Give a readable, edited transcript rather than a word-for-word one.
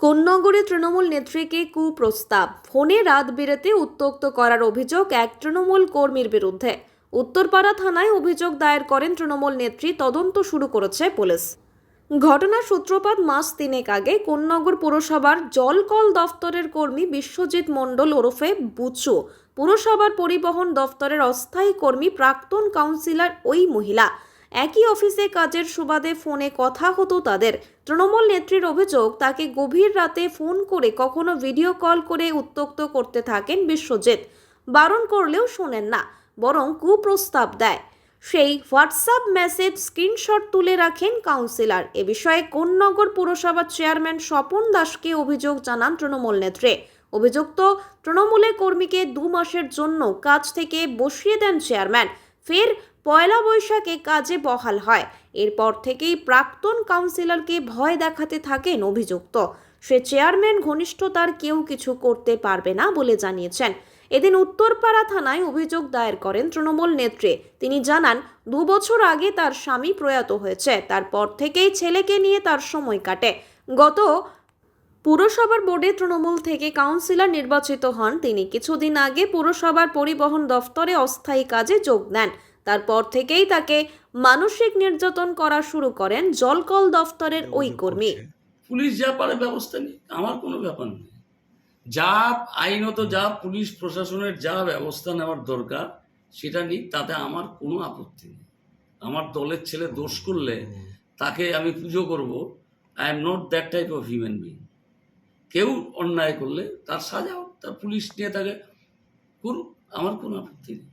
কোন্নগরে তৃণমূল নেত্রীকে কুপ্রস্তাব, ফোনে রাত বিরেতে উত্ত্যক্ত করার অভিযোগ এক তৃণমূল কর্মীর বিরুদ্ধে। উত্তরপাড়া থানায় অভিযোগ দায়ের করেন তৃণমূল নেত্রী। তদন্ত শুরু করেছে পুলিশ। ঘটনার সূত্রপাত মাস 3 আগে কোন্নগর পুরসভার জলকল দফতরের কর্মী বিশ্বজিৎ মণ্ডল ওরফে বুচু, পুরসভার পরিবহন দফতরের অস্থায়ী কর্মী, প্রাক্তন কাউন্সিলর ওই মহিলা একই অফিসে কাজের সুবাদে ফোনে কথা হতো তাদের। তৃণমূল নেত্রীর অভিযোগ, তাকে গভীর রাতে ফোন করে কখনো ভিডিও কল করে উত্ত্যক্ত করতে থাকেন বিশ্বজিৎ। বারণ করলেও শোনেন না, বরং কুপ্রস্তাব দেয়। সেই হোয়াটসঅ্যাপ মেসেজ স্ক্রিনশট তুলে রাখেন কাউন্সিলর। এ বিষয়ে কোন্নগর পুরসভার চেয়ারম্যান স্বপন দাসকে অভিযোগ জানান তৃণমূল নেত্রী। অভিযুক্ত তৃণমূলের কর্মীকে 2 মাসের জন্য কাজ থেকে বসিয়ে দেন চেয়ারম্যান। ফের পয়লা বৈশাখে কাজে বহাল হয়। এরপর থেকেই প্রাক্তন কাউন্সিলরকে ভয় দেখাতে থাকেন অভিযুক্ত। সে চেয়ারম্যান ঘনিষ্ঠতার কেউ কিছু করতে পারবে না বলে জানিয়েছেন। এদিন উত্তরপাড়া থানায় অভিযোগ দায়ের করেন তৃণমূল নেত্রী। তিনি জানান, 2 বছর আগে তার স্বামী প্রয়াত হয়েছে। তারপর থেকেই ছেলেকে নিয়ে তার সময় কাটে। গত পুরসভার বোর্ডে তৃণমূল থেকে কাউন্সিলর নির্বাচিত হন তিনি। কিছুদিন আগে পুরসভার পরিবহন দফতরে অস্থায়ী কাজে যোগ দেন। তারপর থেকেই তাকে মানসিক নির্যাতন করা শুরু করেন জলকল দফতরের ওই কর্মী। পুলিশ যা পারে ব্যবস্থা নেই, আমার কোনো ব্যাপার নেই। যা আইনত, যা পুলিশ প্রশাসনের যা ব্যবস্থা নেওয়ার দরকার সেটা নিক, তাতে আমার কোনো আপত্তি নেই। আমার দলের ছেলে দোষ করলে তাকে আমি পুজো করব। I am not that type of human being. কেউ অন্যায় করলে তার সাজা হোক, তার পুলিশ নিয়ে তাকে করুক, আমার কোনো আপত্তি নেই।